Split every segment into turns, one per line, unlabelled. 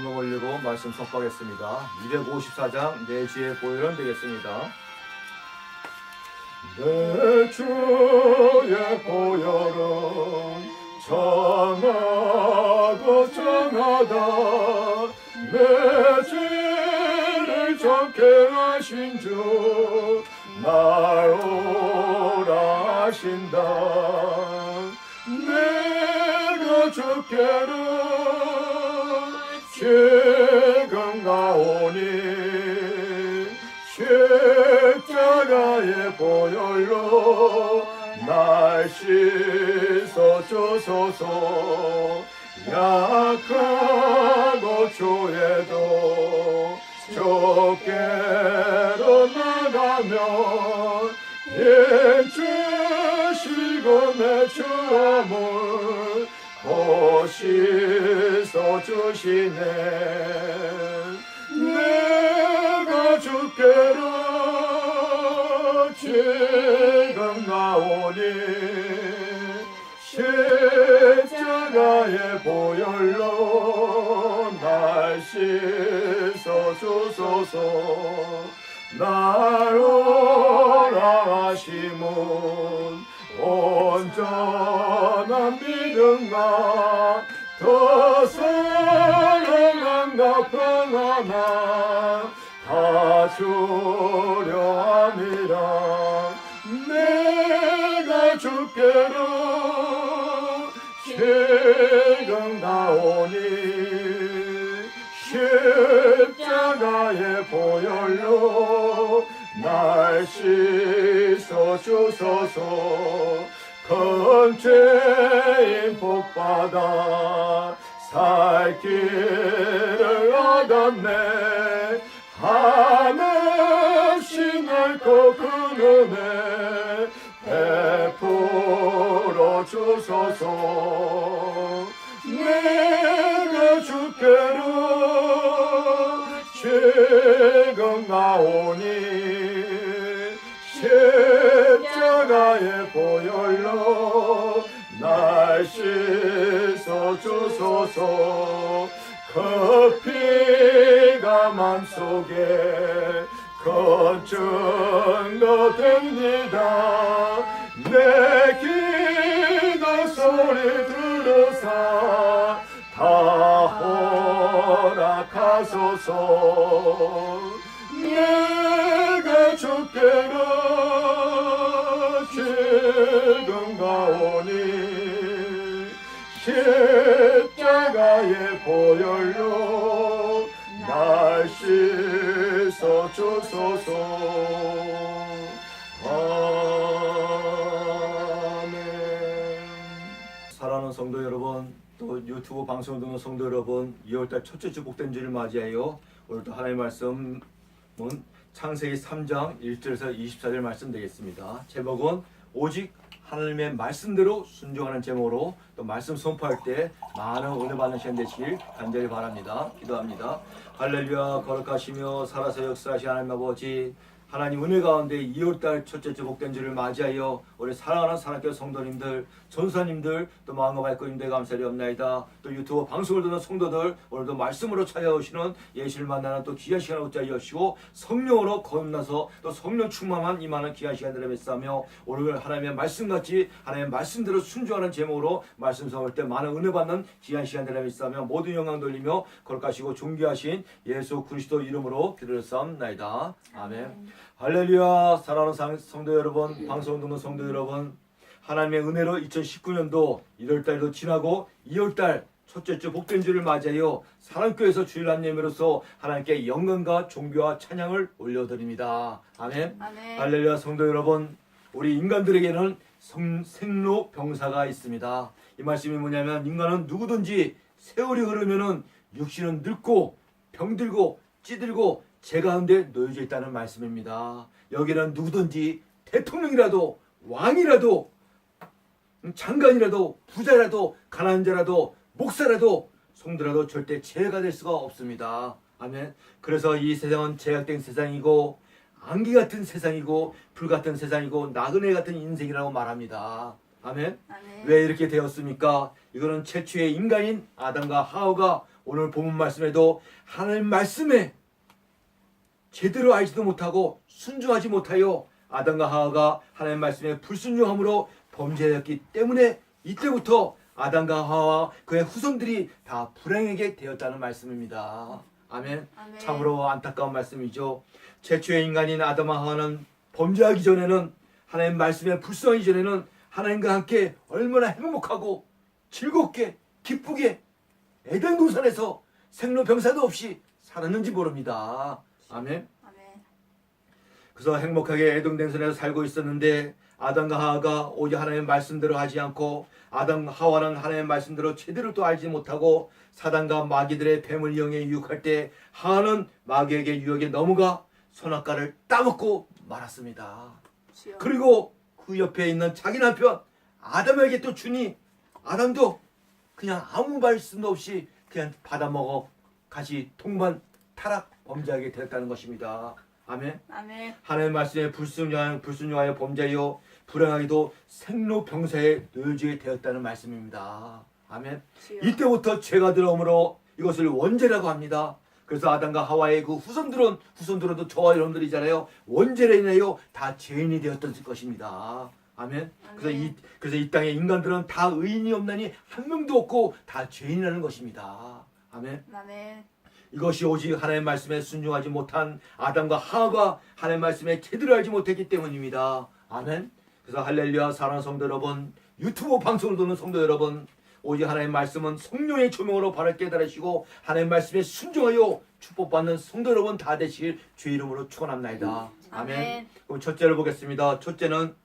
올리고 말씀 선포하겠습니다. 254장 내 주의 보혈은 되겠습니다. 내 주의 보혈은 정하고 정하다. 내 죄를 적게 하신 주 날 오라 하신다. 내가 주께로 지금 가오니 십자가의 보혈로 날 씻어주소서. 약하고 죄도 좁게로 나가면 인주시고 내 주함을 곧 씻어주시네. 내가 주께로 지금 나오니 십자가의 보혈로 날 씻어주소서. 날 오라 하심은 온전한 믿음과 더 사랑함과 평안함 다 주려 함이라. 내가 주께로 지금 나오니 십자가의 보혈로 날 씻어주소서. 큰 죄인 복받아 살 길을 얻었네. 한없이 넓고 큰 은혜 베풀어 주소서. 내가 주께로 지금 나오니 십자가의 보혈로 날 씻어주소서. 그 피가 맘속에 큰 증거 됩니다. 내 기도 소리 들으사 다 허락하소서. 내가 주께로 지금 가오니 십자가의 보혈로 날 씻어주소서. 아멘. 사랑하는 성도 여러분, 또 유튜브 방송을 듣는 성도 여러분, 2월달 첫째 주 복된 주를 맞이하여 오늘도 하나님의 말씀은 창세기 3장 1절에서 24절 말씀 되겠습니다. 제목은 오직 하나님의 말씀대로 순종하는 제목으로 또 말씀 선포할 때 많은 은혜 받는 시간 되시길 간절히 바랍니다. 기도합니다. 할렐루야. 거룩하시며 살아서 역사하신 하나님 아버지, 하나님 은혜 가운데 2월달 첫째 주 복된 주를 맞이하여 우리 사랑하는 사랑교회 성도님들, 전사님들, 또 마음과 발걸음대 감사드리옵나이다. 또 유튜브 방송을 듣는 성도들, 오늘도 말씀으로 찾아오시는 예수를 만나는 또 귀한 시간을 얻게 하시고 성령으로 거듭나서 또 성령 충만한 임하는 귀한 시간들을 맺사며 오늘 하나님의 말씀같이 하나님의 말씀대로 순종하는 제목으로 말씀 선포할 때 많은 은혜 받는 귀한 시간들을 맺사며 모든 영광 돌리며 거룩하시고 존귀하신 예수 그리스도 이름으로 기도를 쌓옵나이다. 아멘. 할렐루야. 사랑하는 성도 여러분, 방송 듣는 성도 여러분, 하나님의 은혜로 2019년도 1월달도 지나고 2월달 첫째 주 복된 주를 맞이하여 사랑교회에서 주일날 예배로서 하나님께 영광과 존귀와 찬양을 올려드립니다. 아멘.
아멘.
할렐루야. 성도 여러분, 우리 인간들에게는 생로병사가 있습니다. 이 말씀이 뭐냐면 인간은 누구든지 세월이 흐르면은 육신은 늙고 병들고 찌들고 죄 가운데 놓여져 있다는 말씀입니다. 여기는 누구든지 대통령이라도 왕이라도 장관이라도 부자라도 가난한 자라도 목사라도 성도라도 절대 죄가 될 수가 없습니다. 아멘. 그래서 이 세상은 죄악된 세상이고 안개 같은 세상이고 불 같은 세상이고 나그네 같은 인생이라고 말합니다. 아멘.
아멘.
왜 이렇게 되었습니까? 이거는 최초의 인간인 아담과 하와가 오늘 본문 말씀에도 하나님 말씀에 제대로 알지도 못하고 순종하지 못하여 아담과 하와가 하나님 말씀에 불순종함으로 범죄였기 때문에 이때부터 아담과 하와 그의 후손들이 다 불행하게 되었다는 말씀입니다. 아멘.
아멘.
참으로 안타까운 말씀이죠. 최초의 인간인 아담과 하와는 범죄하기 전에는 하나님 말씀에 불순하기 전에는 하나님과 함께 얼마나 행복하고 즐겁게 기쁘게 에덴 동산에서 생로병사도 없이 살았는지 모릅니다. 아멘.
아멘.
그래서 행복하게 에덴 동산에서 살고 있었는데 아담과 하와가 오직 하나님의 말씀대로 하지 않고 아담 하와는 하나님의 말씀대로 제대로 또 알지 못하고 사단과 마귀들의 뱀을 이용해 유혹할 때 하와는 마귀에게 유혹에 넘어가 선악과를 따먹고 말았습니다.
주여.
그리고 그 옆에 있는 자기 남편 아담에게 또 주니 아담도 그냥 아무 말씀도 없이 그냥 받아먹어 같이 동반 타락 범죄하게 되었다는 것입니다. 아멘.
아멘.
하나님의 말씀에 불순종하여 범죄하여 불행하게도 생로병사에 놓여지게 되었다는 말씀입니다. 아멘.
주여.
이때부터 죄가 들어오므로 이것을 원죄라고 합니다. 그래서 아담과 하와의 그 후손들은 저와 여러분들이잖아요. 원죄로 인하여 다 죄인이 되었던 것입니다. 아멘. 그래서 이 땅의 인간들은 다 의인이 없나니 한 명도 없고 다 죄인이라는 것입니다. 아멘.
아멘.
이것이 오직 하나님의 말씀에 순종하지 못한 아담과 하와가 하나님의 말씀에 제대로 알지 못했기 때문입니다. 아멘. 그래서 할렐루야 사랑하는 성도 여러분, 유튜브 방송을 듣는 성도 여러분, 오직 하나님의 말씀은 성령의 조명으로 바로 깨달으시고 하나님의 말씀에 순종하여 축복받는 성도 여러분 다 되시길 주의 이름으로 축원합니다. 아멘. 그럼 첫째를 보겠습니다. 첫째는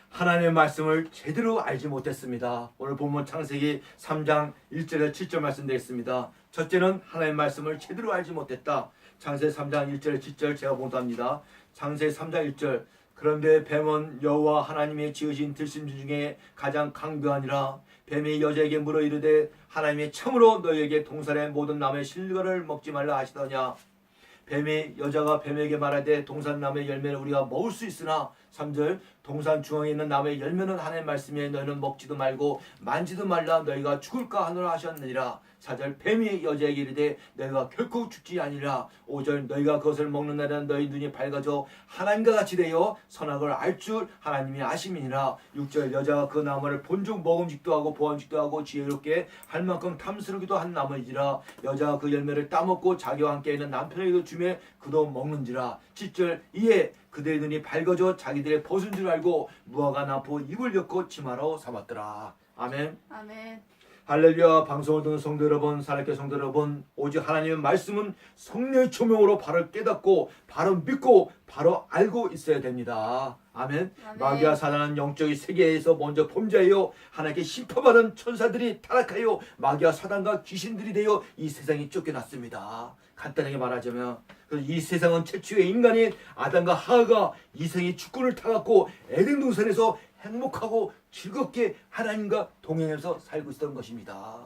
하나님의 말씀을 제대로 알지 못했습니다. 오늘 본문 창세기 3장 1절에 7절 말씀드리겠습니다. 첫째는 하나님의 말씀을 제대로 알지 못했다. 창세기 3장 1절에 7절 제가 봉독합니다. 창세기 3장 1절 그런데 뱀은 여호와 하나님의 지으신 들짐승 중에 가장 강교하니라. 뱀이 여자에게 물어 이르되 하나님이 참으로 너희에게 동산의 모든 나무의 실과를 먹지 말라 하시더냐. 뱀이 여자가 뱀에게 말하되 동산 나무의 열매를 우리가 먹을 수 있으나 3절 동산 중앙에 있는 나무의 열매는 하나님의 말씀에 너희는 먹지도 말고 만지도 말라 너희가 죽을까 하노라 하셨느니라. 4절 뱀이 여자에게 이르되 너희가 결코 죽지 아니라. 5절 너희가 그것을 먹는 날에는 너희 눈이 밝아져 하나님과 같이 되어 선악을 알 줄 하나님이 아심이니라. 6절 여자가 그 나무를 본즉 먹음직도 하고 보암직도 하고 지혜롭게 할 만큼 탐스럽기도 한 나무이지라. 여자가 그 열매를 따먹고 자기와 함께 있는 남편에게도 주매 그도 먹는지라. 7절 이에 그들의 눈이 밝아져 자기들의 벗은 줄 알고 무화과 나포 입을 엮고 치마로 삼았더라. 아멘.
아멘.
할렐루야. 방송을 듣는 성도 여러분, 사랑의 성도 여러분, 오직 하나님의 말씀은 성령의 조명으로 바로 깨닫고 바로 믿고 바로 알고 있어야 됩니다. 아멘. 마귀와 사단은 영적인 세계에서 먼저 범죄하여 하나님께 심판받은 천사들이 타락하여 마귀와 사단과 귀신들이 되어 이 세상이 쫓겨났습니다. 간단하게 말하자면 이 세상은 최초의 인간인 아담과 하와가 이생의 주권을 타갖고 에덴 동산에서 행복하고 즐겁게 하나님과 동행해서 살고 있었던 것입니다.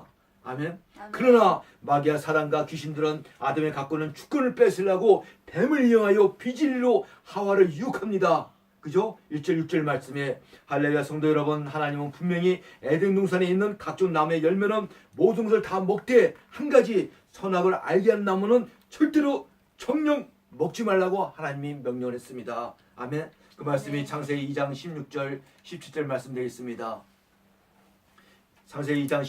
아멘. 그러나 마귀와 사단과 귀신들은 아담이 갖고 있는 주권을 뺏으려고 뱀을 이용하여 비진리로 하와를 유혹합니다. 그죠? 1절 6절 말씀에 할렐루야 성도 여러분, 하나님은 분명히 에덴 동산에 있는 각종 나무의 열매는 모든 것을 다 먹되 한 가지 선악을 알게 하는 나무는 절대로 정령 먹지 말라고 하나님이 명령을 했습니다. 아멘. 그 말씀이 창세기 2장 16절 17절 말씀되겠습니다. 창세기 2장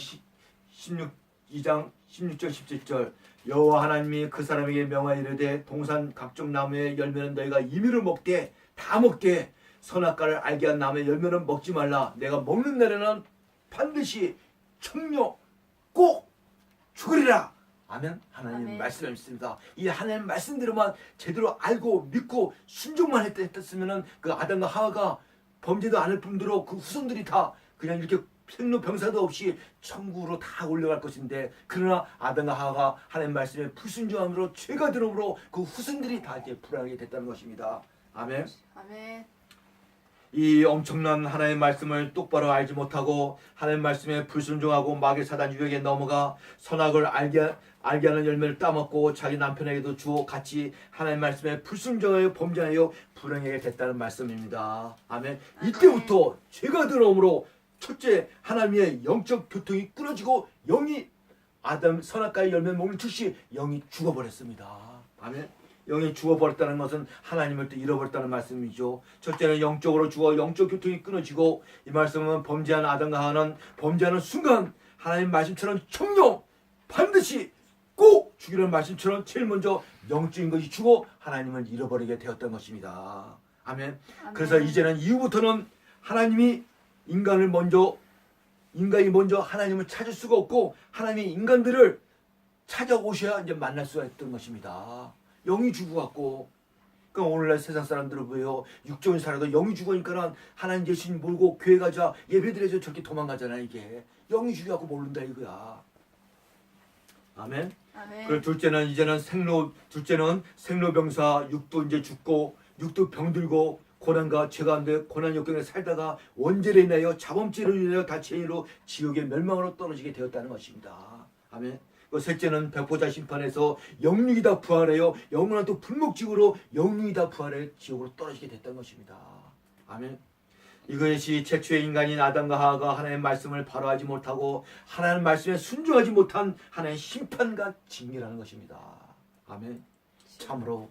16절 17절 여호와 하나님이 그 사람에게 명하여 이르되 동산 각종 나무의 열매는 너희가 임의로 먹되 다 먹되 선악과를 알게 한 나무의 열매는 먹지 말라. 내가 먹는 날에는 반드시 청려 꼭 죽으리라. 아멘. 하나님 말씀이 있습니다. 이 하나님 말씀대로만 제대로 알고 믿고 순종만 했으면은 그 아담과 하와가 범죄도 않을 뿐더러 그 후손들이 다 그냥 이렇게 생로병사도 없이 천국으로 다 올라갈 것인데, 그러나 아담과 하와가 하나님 말씀에 불순종함으로 죄가 들어오므로 그 후손들이 다 이제 불행하게 됐다는 것입니다. 아멘.
아멘.
이 엄청난 하나님의 말씀을 똑바로 알지 못하고 하나님의 말씀에 불순종하고 마귀 사단 유혹에 넘어가 선악을 알게 하는 열매를 따먹고 자기 남편에게도 주어 같이 하나님의 말씀에 불순종하여 범죄하여 불행하게 됐다는 말씀입니다. 아멘. 이때부터 죄가 들어오므로 첫째 하나님의 영적 교통이 끊어지고 영이 아담 선악과의 열매 먹는 즉시 영이 죽어버렸습니다. 아멘. 영이 죽어버렸다는 것은 하나님을 또 잃어버렸다는 말씀이죠. 첫째는 영적으로 죽어 영적 교통이 끊어지고, 이 말씀은 범죄한 아담과 하와는 범죄하는 순간 하나님 말씀처럼 청령 반드시 꼭 죽이라는 말씀처럼 제일 먼저 영적인 것이 죽어 하나님을 잃어버리게 되었던 것입니다. 아멘. 그래서 이제는 이후부터는 하나님이 인간이 먼저 하나님을 찾을 수가 없고, 하나님이 인간들을 찾아오셔야 이제 만날 수가 있던 것입니다. 영이 죽어갖고, 그러니까 오늘날 세상 사람들을 보여 육종이 살아도 영이 죽으니까는 하나님 예수님 모르고 교회 가자 예배드려서 저렇게 도망가잖아. 이게 영이 죽어갖고 모른다 이거야. 아멘. 그리고 둘째는 생로병사, 육도 이제 죽고 육도 병들고 고난과 죄 가운데 고난 역경에 살다가 원죄로 인하여 자범죄로 인하여 다 죄인으로 지옥의 멸망으로 떨어지게 되었다는 것입니다. 아멘. 그 셋째는 백보자 심판에서 영육이 다 부활하여 영원한 또 불목지구로 영육이 다 부활해 지옥으로 떨어지게 됐던 것입니다. 아멘. 이것이 최초의 인간인 아담과 하와가 하나님의 말씀을 바로하지 못하고 하나님의 말씀에 순종하지 못한 하나님의 심판과 징계라는 것입니다. 아멘. 참으로.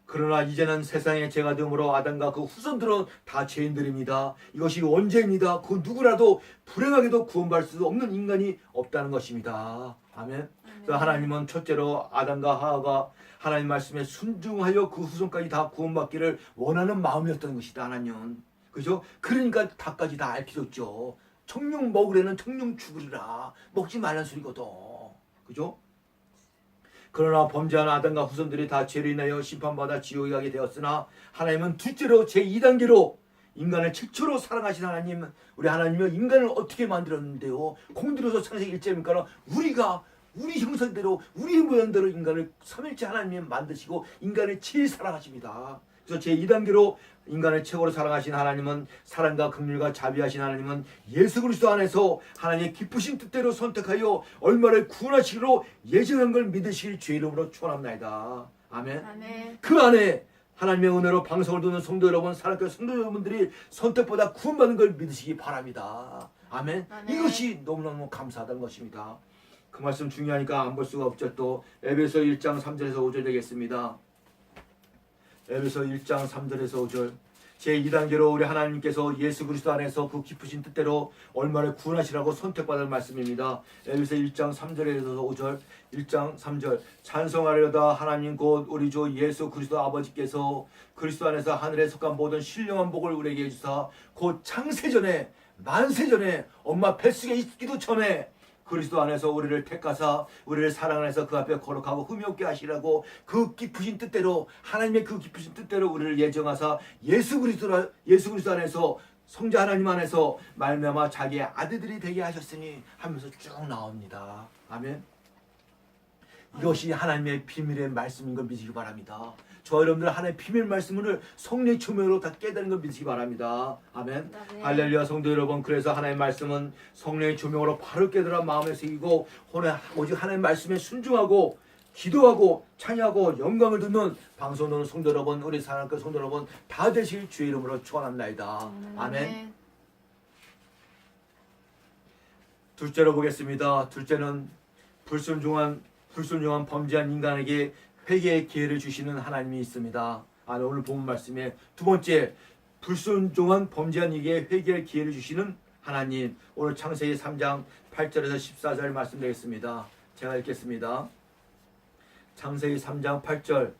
그러나 이제는 세상의 죄가 됨으로 아담과 그 후손들은 다 죄인들입니다. 이것이 원죄입니다. 그 누구라도 불행하게도 구원받을 수 없는 인간이 없다는 것입니다. 아멘. 그래서 하나님은 첫째로 아담과 하와가 하나님 말씀에 순종하여 그 후손까지 다 구원받기를 원하는 마음이었던 것이다. 하나님은. 그죠? 그러니까 닭까지 다 알려줬죠. 청룡 먹으려는 청룡 죽으리라. 먹지 말란 소리거든. 그죠? 그러나 범죄한 아담과 후손들이 다 죄로 인하여 심판받아 지옥에 가게 되었으나, 하나님은 둘째로 제2단계로 인간을 최초로 사랑하신 하나님, 우리 하나님은 인간을 어떻게 만들었는데요? 공들여서 창세기 1절이니까 우리가 우리 형상대로 우리 모양대로 인간을 삼일째 하나님이 만드시고 인간을 제일 사랑하십니다. 그래서 제2단계로 인간을 최고로 사랑하신 하나님은, 사랑과 긍휼과 자비하신 하나님은 예수 그리스도 안에서 하나님의 기쁘신 뜻대로 선택하여 얼마를 구원하시기로 예정한 걸 믿으시길 주의 이름으로 축원합니다. 아멘. 아멘. 그 안에 하나님의 은혜로 방송을 듣는 성도 여러분, 사랑하는 성도 여러분들이 선택보다 구원받는 걸 믿으시기 바랍니다. 아멘. 아멘. 이것이 너무너무 감사하다는 것입니다. 그 말씀 중요하니까 안 볼 수가 없죠. 또 에베소 1장 3절에서 5절 되겠습니다. 에베소 1장 3절에서 5절. 제2단계로 우리 하나님께서 예수 그리스도 안에서 그 기쁘신 뜻대로 얼마를 구원하시라고 선택받은 말씀입니다. 에베소 1장 3절에서 5절. 1장 3절. 찬송하려다 하나님 곧 우리 주 예수 그리스도 아버지께서 그리스도 안에서 하늘에 속한 모든 신령한 복을 우리에게 주사, 곧 창세전에 만세전에 엄마 뱃속에 있기도 전에 그리스도 안에서 우리를 택하사 우리를 사랑 안에서 그 앞에 거룩하고 흠이 없게 하시라고 그 깊으신 뜻대로, 하나님의 그 깊으신 뜻대로 우리를 예정하사 예수 그리스도 안에서, 성자 하나님 안에서 말미암아 자기의 아들들이 되게 하셨으니 하면서 쭉 나옵니다. 아멘. 이것이 하나님의 비밀의 말씀인 걸 믿으시기 바랍니다. 저 여러분들 하나님의 비밀 말씀을 성령의 조명으로 다 깨닫는 걸 믿으시기 바랍니다. 아멘. 네. 할렐루야 성도 여러분, 그래서 하나님의 말씀은 성령의 조명으로 바로 깨달아 마음에 새기고 오직 하나님의 말씀에 순종하고 기도하고 찬양하고 영광을 듣는 방송 듣는 성도 여러분, 우리 사랑하는 성도 여러분 다 되실 주의 이름으로 축원합니다. 아멘. 둘째로 보겠습니다. 둘째는 불순종한 범죄한 인간에게 회개의 기회를 주시는 하나님이 있습니다. 오늘 본 말씀에 두 번째, 불순종한 범죄한 이에게 회개의 기회를 주시는 하나님. 오늘 창세기 3장 8절에서 14절 말씀드리겠습니다. 제가 읽겠습니다. 창세기 3장 8절.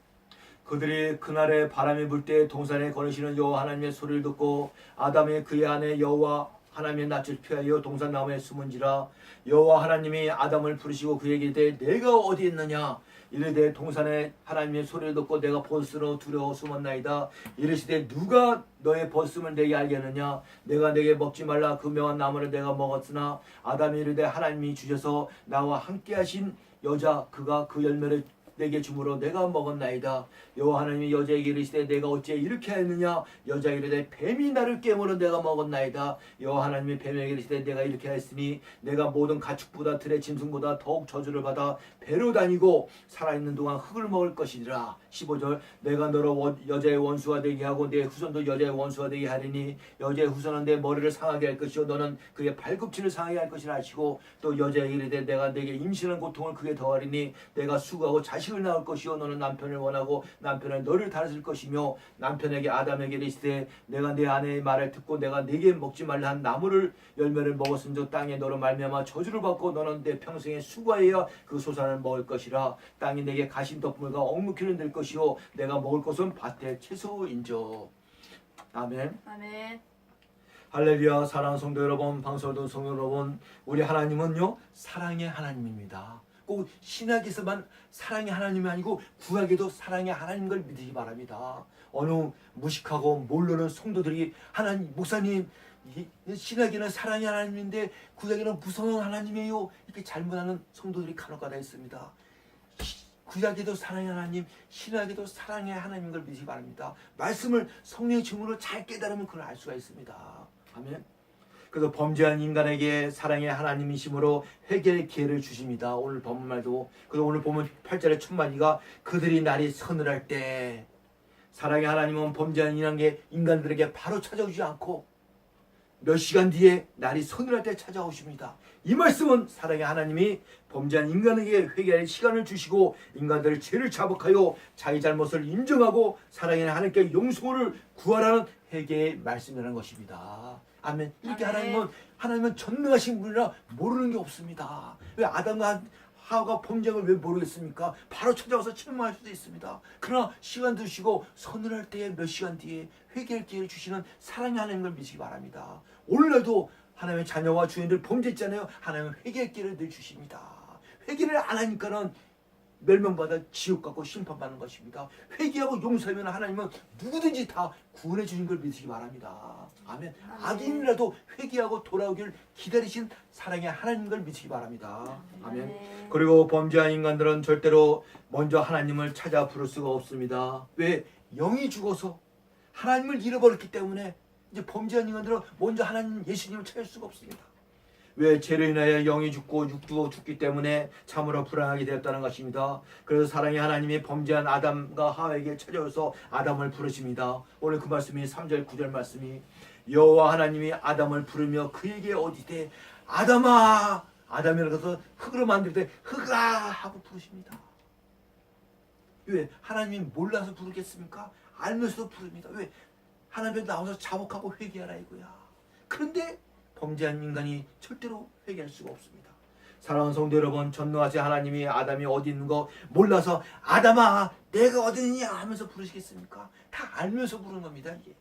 그들이 그날에 바람이 불 때 동산에 거느시는 여호와 하나님의 소리를 듣고 아담이 그의 아내 여호와 하나님의 낯을 피하여 동산 나무에 숨은지라. 여호와 하나님이 아담을 부르시고 그에게 이르되 내가 어디 있느냐. 이르되 동산에 하나님의 소리를 듣고 내가 벗으러 두려워 숨었나이다. 이르시되 누가 너의 벗음을 내게 알겠느냐. 내가 내게 먹지 말라 그 명한 나무를 내가 먹었으나. 아담이 이르되 하나님이 주셔서 나와 함께 하신 여자 그가 그 열매를 내게 주므로 내가 먹었나이다. 여호와 하나님이 여자에게 이르시되 내가 어찌 이렇게 하였느냐. 여자에게 이르되 뱀이 나를 깨물어 내가 먹었나이다. 여호와 하나님이 뱀에게 이르시되 내가 이렇게 하였으니 내가 모든 가축보다 들의 짐승보다 더욱 저주를 받아 배로 다니고 살아있는 동안 흙을 먹을 것이니라. 15절 내가 너로 여자의 원수가 되게 하고 내 후손도 여자의 원수가 되게 하리니 여자의 후손은 내 머리를 상하게 할 것이요 너는 그의 발꿈치를 상하게 할 것이라 하시고 또 여자에게 이르되 내가 내게 임신한 고통을 크게 더하리니 내가 수고하고 자식을 낳을 것이요 너는 남편을 원하고 남편은 너를 다스릴 것이며 남편에게 아담에게 이르시되 내가 내 아내의 말을 듣고 내가 네게 먹지 말라 한 나무를 열매를 먹었은즉 땅에 너로 말미암아 저주를 받고 너는 내 평생에 수고하여야 그 소산을 먹을 것이라. 땅이 내게 가신떡물과 옥무키를 낼 것이요 내가 먹을 것은 밭의 채소인저. 아멘.
아멘.
할렐루야. 사랑하는 성도 여러분, 방송을 듣는 성도 여러분, 우리 하나님은요 사랑의 하나님입니다. 꼭 신약에서만 사랑의 하나님이 아니고 구약에도 사랑의 하나님인 걸 믿으시기 바랍니다. 어느 무식하고 모르는 성도들이 하나님 목사님 신약에는 사랑의 하나님인데 구약에는 무서운 하나님이에요 이렇게 잘못하는 성도들이 간혹가다 있습니다. 구약에도 사랑의 하나님, 신약에도 사랑의 하나님인 걸 믿으시기 바랍니다. 말씀을 성령의 증으로 잘 깨달으면 그걸 알 수가 있습니다. 아멘. 그래서 범죄한 인간에게 사랑의 하나님이심으로 회개의 기회를 주십니다. 오늘 본문말도. 그래서 오늘 보면 8절의 첫 마디가 그들이 날이 서늘할 때, 사랑의 하나님은 범죄한 인간들에게 바로 찾아오지 않고 몇 시간 뒤에 날이 서늘할 때 찾아오십니다. 이 말씀은 사랑의 하나님이 범죄한 인간에게 회개할 시간을 주시고 인간들의 죄를 자복하여 자기 잘못을 인정하고 사랑의 하나님께 용서를 구하라는 회개의 말씀이라는 것입니다. 아멘. 이렇게 하나님은 전능하신 분이라 모르는 게 없습니다. 왜 아담과 하와가 범죄한 걸 왜 모르겠습니까? 바로 찾아와서 책망할 수도 있습니다. 그러나 시간 두시고 서늘할 때에 몇 시간 뒤에 회개할 기회를 주시는 사랑의 하나님을 믿으시기 바랍니다. 오늘날도 하나님의 자녀와 주인들 범죄했잖아요. 하나님은 회개할 기회를 늘 주십니다. 회개를 안 하니까는 멸망받아 지옥 가고 심판받는 것입니다. 회개하고 용서하면 하나님은 누구든지 다 구원해 주신 걸 믿으시기 바랍니다. 아멘. 악인이라도 회개하고 돌아오기를 기다리신 사랑의 하나님인 걸 믿으시기 바랍니다. 아멘. 그리고 범죄한 인간들은 절대로 먼저 하나님을 찾아 부를 수가 없습니다. 왜? 영이 죽어서 하나님을 잃어버렸기 때문에 이제 범죄한 인간들은 먼저 하나님 예수님을 찾을 수가 없습니다. 왜? 죄로 인하여 영이 죽고 육도 죽기 때문에 참으로 불안하게 되었다는 것입니다. 그래서 사랑의 하나님이 범죄한 아담과 하와에게 찾아와서 아담을 부르십니다. 오늘 그 말씀이 3절 9절 말씀이 여호와 하나님이 아담을 부르며 그에게 어디되 아담아, 아담이라고 해서 흙으로 만들 때 흙아 하고 부르십니다. 왜? 하나님이 몰라서 부르겠습니까? 알면서도 부릅니다. 왜? 하나님께 나와서 자복하고 회개하라 이거야. 그런데 범죄한 인간이 절대로 회개할 수가 없습니다. 사랑하는 성도 여러분, 전능하신 하나님이 아담이 어디 있는 거 몰라서 아담아 내가 어디 있느냐 하면서 부르시겠습니까? 다 알면서 부르는 겁니다. 이게.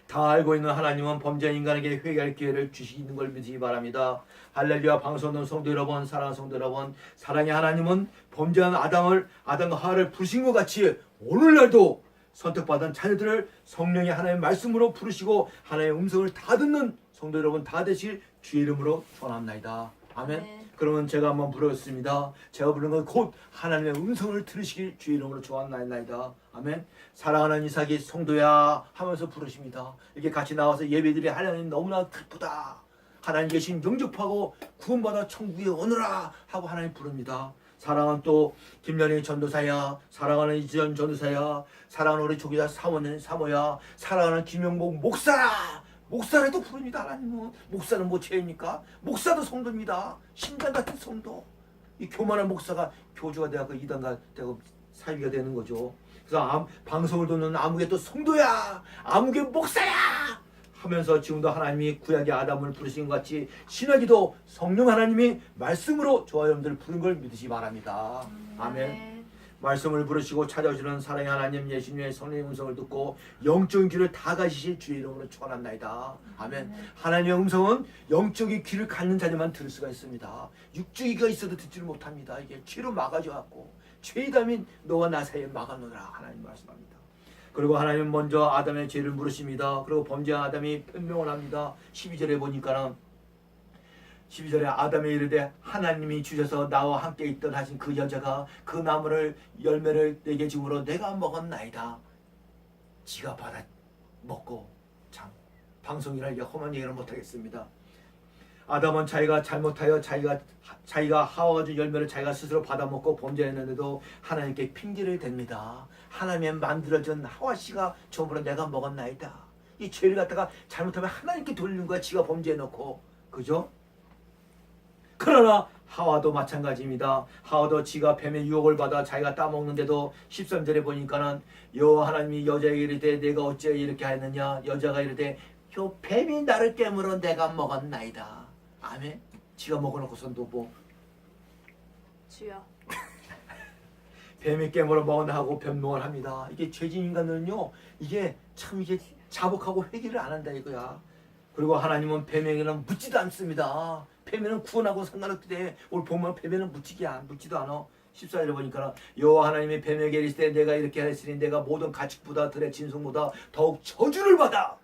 다 알고 있는 하나님은 범죄한 인간에게 회개할 기회를 주시는 걸 믿으시기 바랍니다. 할렐루야. 방송하는 성도 여러분, 사랑하는 성도 여러분, 사랑의 하나님은 범죄한 아담과 하와를 부르신 것 같이 오늘날도 선택받은 자녀들을 성령의 하나님의 말씀으로 부르시고 하나님의 음성을 다 듣는 성도 여러분 다 되실 주의 이름으로 축원합니다. 아멘. 네. 그러면 제가 한번 부르겠습니다. 제가 부르는 건 곧 하나님의 음성을 들으시길 주의 이름으로 축원합니다. 아멘. 사랑하는 이삭이 성도야 하면서 부르십니다. 이렇게 같이 나와서 예배드리 하나님 너무나 기쁘다. 하나님 계신 영접하고 구원받아 천국에 오너라 하고 하나님 부릅니다. 사랑하는 또 김연희 전도사야, 사랑하는 이지연 전도사야, 사랑하는 우리 조기자 사모야, 사랑하는 김영복 목사라도 부릅니다. 하나님은 목사는 뭐 죄입니까? 목사도 성도입니다. 신장 같은 성도. 이 교만한 목사가 교주가 되고 이단가 되고 사위가 되는 거죠. 그래서 방송을 듣는 아무개 또 성도야, 아무개 목사야 하면서 지금도 하나님이 구약의 아담을 부르신 것 같이 신약에도 성령 하나님이 말씀으로 저와 여러분들 부른 걸 믿으시기 바랍니다. 아멘. 말씀을 부르시고 찾아오시는 사랑의 하나님 예수님의 성령의 음성을 듣고 영적인 귀를 다 가지실 주의 이름으로 축원합니다. 아멘. 하나님의 음성은 영적인 귀를 갖는 자들만 들을 수가 있습니다. 육적인 귀가 있어도 듣지를 못합니다. 이게 죄로 막아져갖고 죄의 담인 너와 나 사이에 막아놓으라 하나님 말씀합니다. 그리고 하나님은 먼저 아담의 죄를 물으십니다. 그리고 범죄한 아담이 변명을 합니다. 12절에 보니까는 12절에 아담이 이르되 하나님이 주셔서 나와 함께 있던 하신 그 여자가 그 나무를 열매를 내게 주므로 내가 먹었나이다. 지가 받아 먹고 참 방송이라 이게 험한 얘기는 못하겠습니다. 아담은 자기가 잘못하여 자기가 하와가 준 열매를 자기가 스스로 받아먹고 범죄했는데도 하나님께 핑계를 댑니다. 하나님의 만들어준 하와 씨가 저번에 내가 먹었나이다. 이 죄를 갖다가 잘못하면 하나님께 돌리는 거야. 지가 범죄해놓고. 그죠? 그러나 하와도 마찬가지입니다. 하와도 지가 뱀의 유혹을 받아 자기가 따먹는데도 13절에 보니까는 여호와 하나님이 여자에게 이르되 내가 어찌 이렇게 하였느냐. 여자가 이르되 요 뱀이 나를 깨물어 내가 먹었나이다. 아멘. 지가 먹어놓고선도 뭐
주여.
뱀이 깨물어 먹었나 하고 변명을 합니다. 이게 죄진 인간들은요, 이게 참 이게 자복하고 회개를 안 한다 이거야. 그리고 하나님은 뱀에게는 묻지도 않습니다. 뱀에는 구원하고 상관없대. 오늘 보면 뱀에는 묻지도 않아. 14절에 보니까 여호와 하나님이 뱀에게 이르시되 내가 이렇게 하였으니 내가 모든 가축보다 들의 짐승보다 더욱 저주를 받아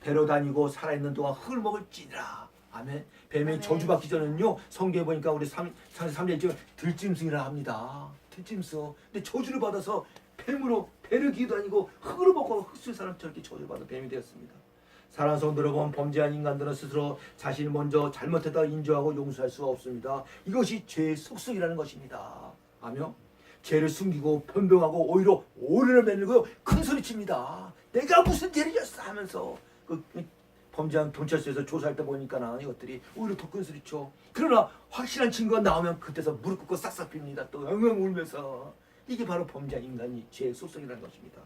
배로 다니고 살아있는 동안 흙을 먹을지니라. 아멘. 뱀이
아멘.
저주받기 전에는요, 성경에 보니까 우리 3절에 지금 들짐승이라 합니다. 들짐승. 근데 저주를 받아서 뱀으로 배를 기도 아니고 흙으로 먹고 흙술 사람 저렇게 저주받아 뱀이 되었습니다. 사랑하는 성도 여러분, 범죄한 인간들은 스스로 자신이 먼저 잘못했다 인정하고 용서할 수가 없습니다. 이것이 죄의 속성이라는 것입니다. 아며 죄를 숨기고 변명하고 오히려 오해를 만들고 큰 소리칩니다. 내가 무슨 죄를 졌어 하면서 범죄한 경찰서에서 조사할 때 보니까 이것들이 오히려 더 큰 소리쳐. 그러나 확실한 증거가 나오면 그때서 무릎 꿇고 싹싹 빕니다. 또 엉엉 울면서. 이게 바로 범죄한 인간이 죄의 속성이라는 것입니다.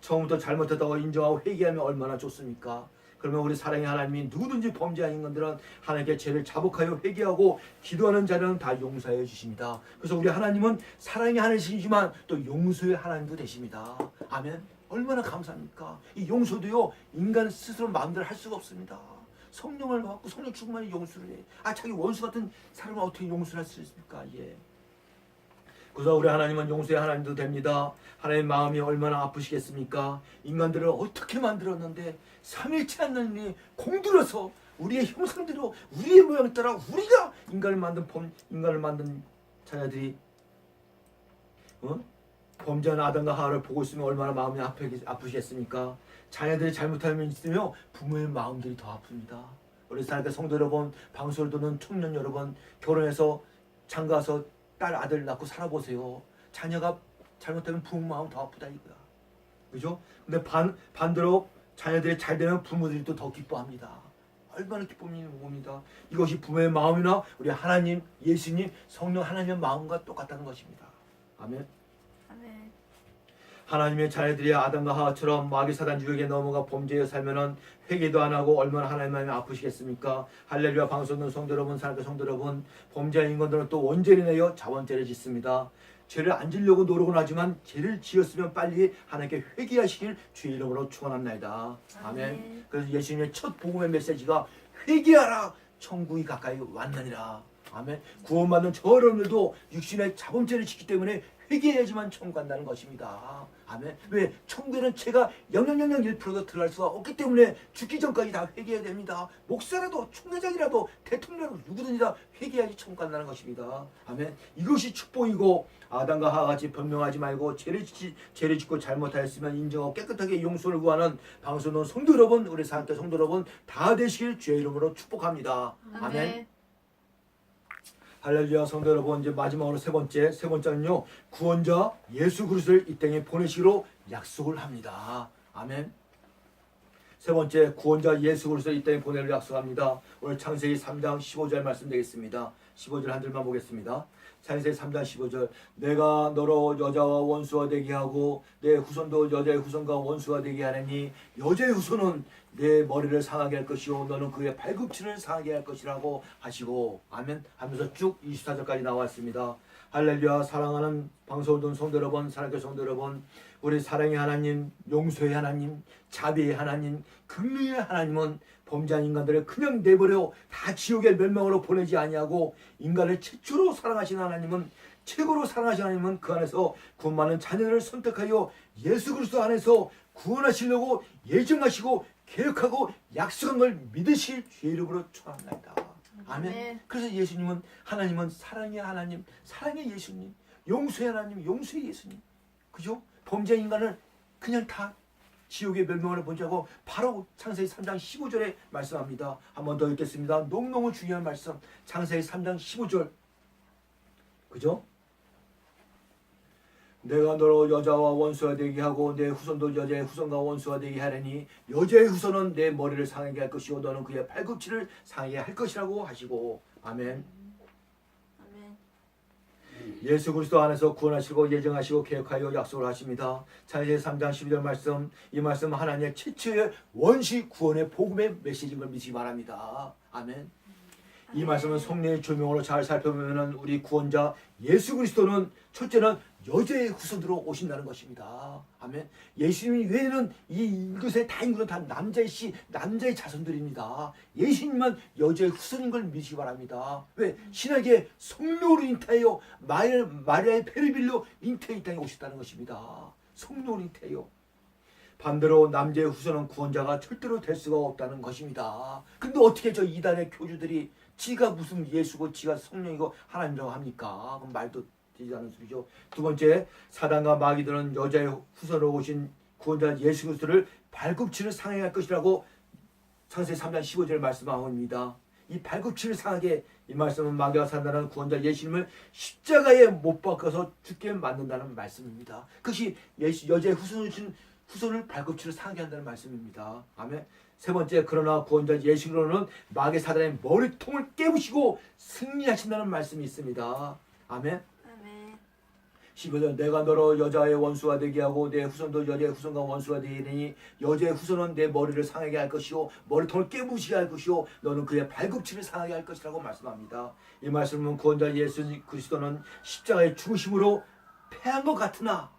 처음부터 잘못했다고 인정하고 회개하면 얼마나 좋습니까? 그러면 우리 사랑의 하나님이 누구든지 범죄한 인간들은 하나님께 죄를 자복하여 회개하고 기도하는 자는 다 용서해 주십니다. 그래서 우리 하나님은 사랑의 하나님이시지만 또 용서의 하나님도 되십니다. 아멘. 얼마나 감사합니까? 이 용서도요, 인간 스스로 마음대로 할 수가 없습니다. 성령을 받고 성령 충만히 용서를 해. 자기 원수 같은 사람을 어떻게 용서를 할 수 있습니까? 예. 그래서 우리 하나님은 용서의 하나님도 됩니다. 하나님의 마음이 얼마나 아프시겠습니까? 인간들을 어떻게 만들었는데 삼일치 않는 이 공들여서 우리의 형상대로 우리의 모양 따라 우리가 인간을 만든 자녀들이 범죄한 아담과 하와를 보고 있으면 얼마나 마음이 아프시겠습니까? 자녀들이 잘못하면 있으며 부모의 마음들이 더 아픕니다. 우리 사랑하는 성도 여러분, 방송을 듣는 청년 여러분, 결혼해서 장가서 딸 아들 낳고 살아보세요. 자녀가 잘못하면 부모 마음 더 아프다 이거야. 그죠? 근데 반대로 자녀들이 잘 되면 부모들이 또 더 기뻐합니다. 얼마나 기쁨이 옵니다. 이것이 부모의 마음이나 우리 하나님, 예수님, 성령 하나님의 마음과 똑같다는 것입니다. 아멘.
아멘.
하나님의 자녀들이 아담과 하와처럼 마귀 사단 유혹에 넘어가 범죄에 살면은 회개도 안 하고 얼마나 하나님 마음이 아프시겠습니까? 할렐루야. 방송 듣는 성도 여러분, 사랑하는 성도 여러분, 범죄한 인간들은 또 원죄를 내어 자원죄를 짓습니다. 죄를 안 지려고 노력은 하지만 죄를 지었으면 빨리 하나님께 회개하시길 주의 이름으로 축원합니다. 아멘. 그래서 예수님의 첫 복음의 메시지가 회개하라, 천국이 가까이 왔느니라. 아멘. 구원받는 저 여러분들도 육신의 자범죄를 짓기 때문에 회개해야지만 천국 간다는 것입니다. 아멘. 왜? 천국에는 죄가 0.001%도 들어갈 수가 없기 때문에 죽기 전까지 다 회개해야 됩니다. 목사라도 총회장이라도 대통령이라도 누구든지 다 회개해야지 천국 간다는 것입니다. 아멘. 이것이 축복이고, 아담과 하와같이 변명하지 말고 죄를 짓고 잘못하였으면 인정하고 깨끗하게 용서를 구하는 방송은 성도 여러분, 우리 사랑하는 성도 여러분 다 되시길 주의 이름으로 축복합니다. 아멘. 할렐루야. 성도 여러분, 이제 마지막으로 세 번째는요, 구원자 예수 그리스도를 이 땅에 보내시기로 약속을 합니다. 아멘. 세 번째, 구원자 예수 그리스도를 이 땅에 보내기로 약속합니다. 오늘 창세기 3장 15절 말씀 되겠습니다. 15절 한 줄만 보겠습니다. 창세기 3장 15절. 내가 너로 여자와 원수가 되게 하고 내 후손도 여자의 후손과 원수가 되게 하느니 여자의 후손은 내 머리를 상하게 할 것이요 너는 그의 발꿈치를 상하게 할 것이라고 하시고, 아멘 하면서 쭉 24절까지 나왔습니다. 할렐루야. 사랑하는 방송을 듣는 성도 여러분, 사랑하는 성도 여러분, 우리 사랑의 하나님, 용서의 하나님, 자비의 하나님, 긍휼의 하나님은 범죄한 인간들을 그냥 내버려 다 지옥의 멸망으로 보내지 아니하고 인간을 최초로 사랑하신 하나님은, 최고로 사랑하신 하나님은 그 안에서 구원받는 자녀를 선택하여 예수 그리스도 안에서 구원하시려고 예정하시고 계획하고 약속한 걸 믿으실 주의 이름으로 축원합니다. 아멘.
아멘.
그래서 예수님은 하나님은 사랑의 하나님, 사랑의 예수님, 용서의 하나님, 용서의 예수님. 그죠? 범죄 인간을 그냥 다 지옥의 멸망을 보자고 바로 창세기 3장 15절에 말씀합니다. 한 번 더 읽겠습니다. 너무너무 중요한 말씀. 창세기 3장 15절. 그죠? 내가 너로 여자와 원수가 되게 하고 내 후손도 여자의 후손과 원수가 되게 하려니 여자의 후손은 내 머리를 상하게 할 것이요 너는 그의 팔꿈치를 상하게 할 것이라고 하시고. 아멘.
아멘.
예수 그리스도 안에서 구원하시고 예정하시고 계획하여 약속을 하십니다. 창세기 3장 12절 말씀, 이 말씀은 하나님의 최초의 원시 구원의 복음의 메시지인 걸 믿으시기 바랍니다. 아멘. 이 말씀은 성령의 조명으로 잘 살펴보면 우리 구원자 예수 그리스도는 첫째는 여자의 후손으로 오신다는 것입니다. 아멘. 예수님 외에는 이것의 다인구는 다 남자의 씨, 남자의 자손들입니다. 예수님만 여자의 후손인 걸 믿으시기 바랍니다. 왜? 신약의 성령으로 잉태하여 마리아의 배를 빌려 잉태해 이 땅에 오셨다는 것입니다. 성령으로 잉태하여. 반대로 남자의 후손은 구원자가 절대로 될 수가 없다는 것입니다. 근데 어떻게 저 이단의 교주들이 지가 무슨 예수고 지가 성령이고 하나님이라고 합니까? 그럼 말도 되지 않은 소리죠. 두 번째, 사단과 마귀들은 여자의 후손으로 오신 구원자 예수 그리스도를 발꿈치를 상하게 할 것이라고 창세기 3장 15절 말씀하고 있습니다. 이 발꿈치를 상하게, 이 말씀은 마귀가 산다는 구원자 예수님을 십자가에 못 박아서 죽게 만든다는 말씀입니다. 그것이 여자의 후손을 발꿈치를 상하게 한다는 말씀입니다. 아멘. 세 번째, 그러나 구원자 예수로는 마귀 사단의 머리통을 깨부시고 승리하신다는 말씀이 있습니다. 아멘.
아멘.
15절, 내가 너로 여자의 원수가 되게 하고 내 후손도 여자의 후손과 원수가 되리니 여자의 후손은 내 머리를 상하게 할 것이요 머리통을 깨부시게 할 것이요 너는 그의 발꿈치를 상하게 할 것이라고 말씀합니다. 이 말씀은 구원자 예수 그리스도는 십자가의 죽으심으로 패한 것 같으나,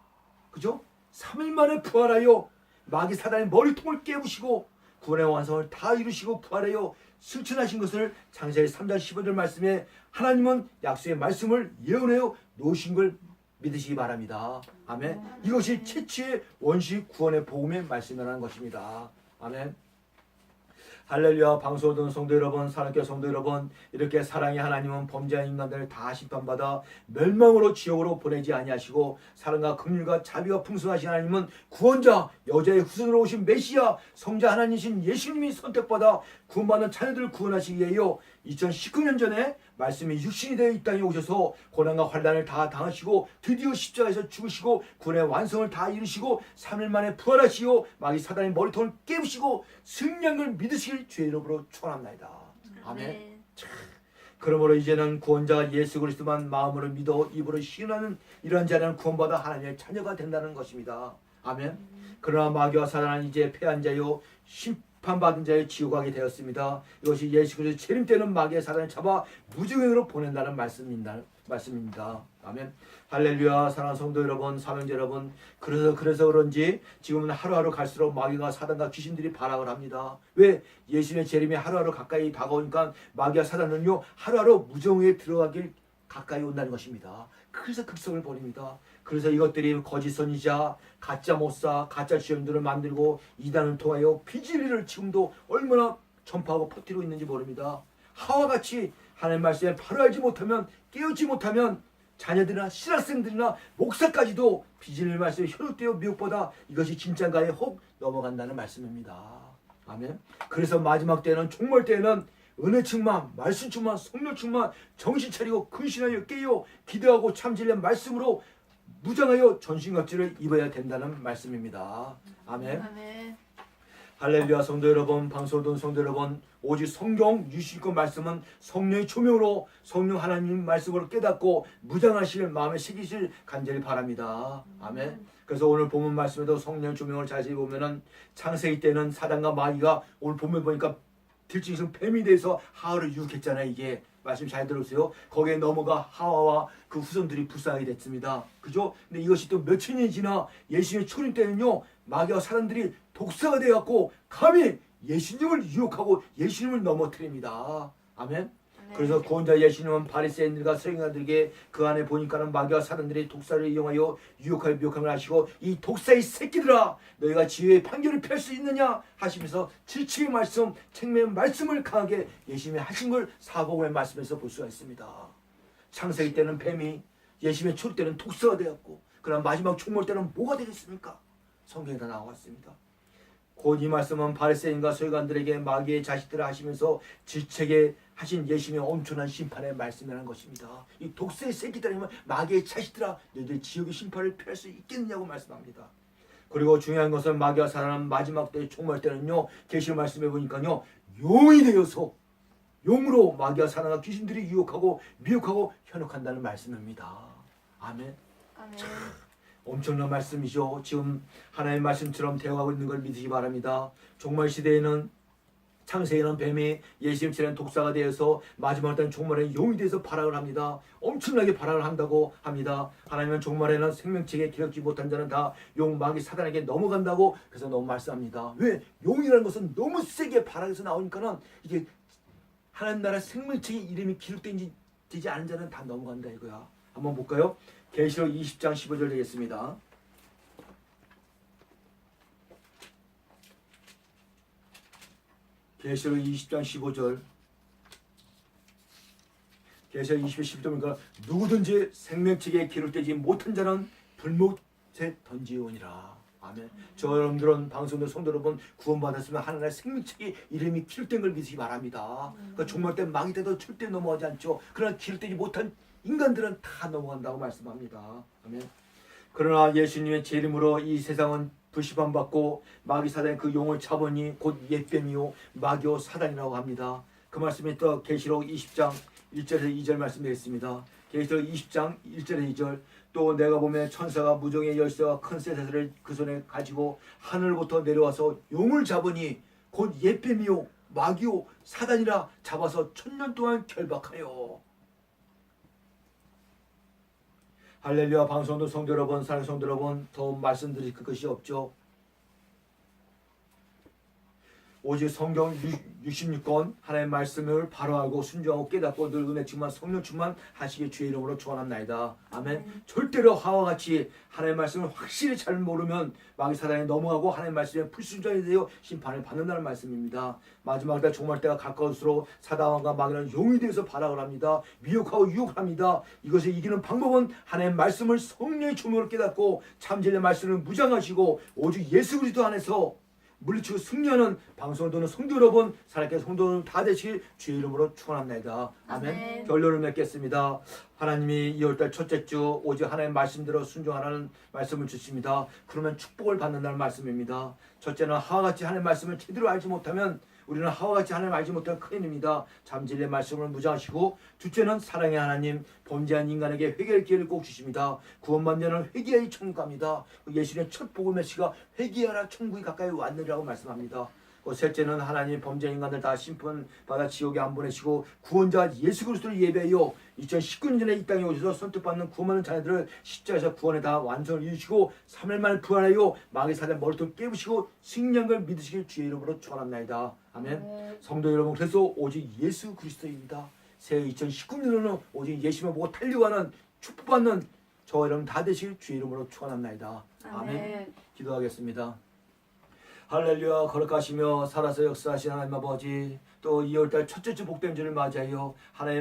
그죠? 3일 만에 부활하여 마귀 사단의 머리통을 깨부시고 구원의 완성을 다 이루시고 부활하여 승천하신 것을 창세기 3장 15절 말씀에 하나님은 약속의 말씀을 예언하여 놓으신 걸 믿으시기 바랍니다. 아멘. 이것이 최초의 원시 구원의 복음의 말씀이라는 것입니다. 아멘. 할렐루야. 방송을 듣는 성도 여러분, 사랑교회 성도 여러분, 이렇게 사랑의 하나님은 범죄한 인간들을 다 심판받아 멸망으로 지옥으로 보내지 아니하시고 사랑과 긍휼과 자비가 풍성하신 하나님은 구원자 여자의 후손으로 오신 메시아 성자 하나님이신 예수님이 선택받아 구원받는 자녀들을 구원하시기 위하여 2019년 전에 말씀이 육신이 되어 이 땅에 오셔서 고난과 환난을 다 당하시고 드디어 십자가에서 죽으시고 구원의 완성을 다 이루시고 3일 만에 부활하시고 마귀 사단의 머리통을 깨부시고 승리한 걸 믿으시길 주의 이름으로 축원합니다. 아멘. 그러므로 이제는 구원자 예수 그리스도만 마음으로 믿어 입으로 시인하는 이러한 자는 구원받아 하나님의 자녀가 된다는 것입니다. 아멘. 그러나 마귀와 사단은 이제 패한 자요 심판받은 자의 지옥 가게 되었습니다. 이것이 예수 그리스도 재림 때는 마귀의 사단을 잡아 무지경으로 보낸다는 말씀입니다. 아멘. 할렐루야. 사랑하는 성도 여러분, 사명자 여러분, 그래서 그런지 지금은 하루하루 갈수록 마귀가 사단과 귀신들이 발악을 합니다. 왜? 예수님의 재림이 하루하루 가까이 다가오니까 마귀와 사단은요 하루하루 무정에 들어가길 가까이 온다는 것입니다. 그래서 극성을 벌입니다. 그래서 이것들이 거짓 선지자, 가짜 목사, 가짜 주님들을 만들고 이단을 통하여 비진리를 지금도 얼마나 전파하고 퍼뜨리고 있는지 모릅니다. 하와 같이 하나님 말씀에 바로 알지 못하면, 깨우지 못하면 자녀들이나 신학생들이나 목사까지도 비진리 말씀에 현혹되어 미혹보다 이것이 진짜인가에 혹 넘어간다는 말씀입니다. 아멘. 그래서 마지막 때는, 종말 때는 은혜 충만, 말씀 충만, 성령 충만, 정신 차리고 근신하여 깨어 기도하고 참진리의 말씀으로 무장하여 전신갑주를 입어야 된다는 말씀입니다. 아멘.
아멘.
할렐루야. 성도 여러분, 방송을 듣는 성도 여러분, 오직 성경 유실권 말씀은 성령의 조명으로 성령 하나님 말씀으로 깨닫고 무장하실 마음에 새기실 간절히 바랍니다. 아멘. 그래서 오늘 본문 말씀에도 성령의 조명을 자세히 보면은 창세기 때는 사단과 마귀가 오늘 본문 보니까 들짐승 뱀이 돼서 하와를 유혹했잖아요. 이게 말씀 잘 들으세요. 거기에 넘어가 하와와 그 후손들이 불쌍하게 됐습니다. 그죠? 근데 이것이 또 몇천 년이 지나 예수님의 초림 때는요 마귀와 사람들이 독사가 되어갖고 감히 예수님을 유혹하고 예수님을 넘어뜨립니다. 아멘. 그래서 구원자 예수님은 바리새인들과 서기관들에게 그 안에 보니까는 마귀와 사단들이 독사를 이용하여 유혹하여 미혹함을 하시고 이 독사의 새끼들아 너희가 지혜의 판결을 펼 수 있느냐 하시면서 질책의 말씀, 책망의 말씀을 강하게 예수님이 하신 걸 사복음의 말씀에서 볼 수가 있습니다. 창세기 때는 뱀이, 예수님의 초리 때는 독사가 되었고 그러나 마지막 총몰 때는 뭐가 되겠습니까? 성경에 다 나와 있습니다. 곧 이 말씀은 바리새인과 서기관들에게 마귀의 자식들을 하시면서 질책에 하신 예수님의 엄청난 심판의 말씀이라는 것입니다. 이 독사의 새끼들이면 마귀의 자식들아 너희들 지옥의 심판을 피할 수 있겠느냐고 말씀합니다. 그리고 중요한 것은 마귀와 사단은 마지막 때 총말 때는요 계시록 말씀해 보니까요 용이 되어서 용으로 마귀와 사단과 귀신들이 유혹하고 미혹하고 현혹한다는 말씀입니다. 아멘.
아멘.
엄청난 말씀이죠. 지금 하나님의 말씀처럼 되어가고 있는 걸 믿으시기 바랍니다. 종말 시대에는 창세에는 뱀이 예수님처럼 독사가 되어서 마지막 때는 종말에는 용이 되어서 발악을 합니다. 엄청나게 발악을 한다고 합니다. 하나님은 종말에는 생명책에 기록지 못한 자는 다 용, 마귀, 사단에게 넘어간다고 그래서 너무 말씀합니다. 왜? 용이라는 것은 너무 세게 발악해서 나오니까는 이게 하나님 나라 생명책에 이름이 기록되지 않은 자는 다 넘어간다 이거야. 한번 볼까요? 계시록 20장 15절 되겠습니다. 계시록 20장 15절. 계시록 20장 15절이니까 누구든지 생명책에 기록되지 못한 자는 불못에 던지오니라. 아멘. 저 여러분들은 방송들 성도 여러분 구원받았으면 하나님의 생명책에 이름이 기록된 걸 믿으시기 바랍니다. 그러니까 종말 때 마귀 때도 절대 넘어가지 않죠. 그러나 기록되지 못한 인간들은 다 넘어간다고 말씀합니다. 아멘. 그러나 예수님의 제 이름으로 이 세상은 불시반 받고 마귀 사단의 그 용을 잡으니 곧 옛뱀이요 마귀요 사단이라고 합니다. 그 말씀이 또 계시록 20장 1절에서 2절 말씀드렸습니다. 계시록 20장 1절에서 2절 또 내가 보면 천사가 무정의 열쇠와 큰 쇠사슬을 그 손에 가지고 하늘부터 내려와서 용을 잡으니 곧 옛뱀이요 마귀요 사단이라 잡아서 1000년 동안 결박하여. 할렐루야. 방송도 성도 여러분, 사랑하는 성도 여러분, 더 말씀드릴 것이 없죠. 오직 성경 66권 하나님의 말씀을 바로 알고 순종하고 깨닫고 늘 은혜 충만 성령 충만 하시길 주의 이름으로 축원합니다. 아멘. 절대로 하와 같이 하나님의 말씀을 확실히 잘 모르면 마귀 사단에 넘어가고 하나님의 말씀에 불순종이 되어 심판을 받는다는 말씀입니다. 마지막 때 종말 때가 가까울수록 사단과 마귀는 용이 되어서 발악을 합니다. 미혹하고 유혹합니다. 이것을 이기는 방법은 하나님의 말씀을 성령의 조명으로 깨닫고 참 진리의 말씀을 무장하시고 오직 예수 그리스도 안에서 물리치고 승리하는 방송을 듣는 성도 여러분, 살아있게 성도 여러분 다 되시길 주의 이름으로 축원합니다. 아멘.
아멘.
결론을 맺겠습니다. 하나님이 2월달 첫째 주 오직 하나님의 말씀대로 순종하라는 말씀을 주십니다. 그러면 축복을 받는다는 말씀입니다. 첫째는 하와 같이 하나님의 말씀을 제대로 알지 못하면 우리는 하와 같이 하나님을 알지 못한 큰일입니다. 잠진리의 말씀을 무장하시고 둘째는 사랑의 하나님, 범죄한 인간에게 회개의 기회를 꼭 주십니다. 구원받는 자는 회개의 천국 갑니다. 예수님의 첫 복음의 시가 회개하라 천국이 가까이 왔느라고 말씀합니다. 셋째는 하나님 범죄한 인간들 다 심판받아 지옥에 안 보내시고 구원자 예수 그리스도를 예배하여 2019년 전에 이 땅에 오셔서 선택받는 구원받는 자녀들을 십자가에서 구원에 다 완성을 이루시고 3일 만에 부활하여 마귀 사단 머리통 깨부시고 승리한 걸 믿으시길 주의 이름으로 축원합니다. 아멘. 성도 여러분, 그래서 오직 예수 그리스도입니다. 새해 2019년에는 오직 예수만 보고 달려가는 축복받는 저 여러분 다 되시길 주의 이름으로 축원합니다. 아멘. 기도하겠습니다. 할렐루야. 거룩하시며 살아서 역사하신 하나님 아버지, 또 2월달 첫째 주 복된 주를 맞이하여 하나님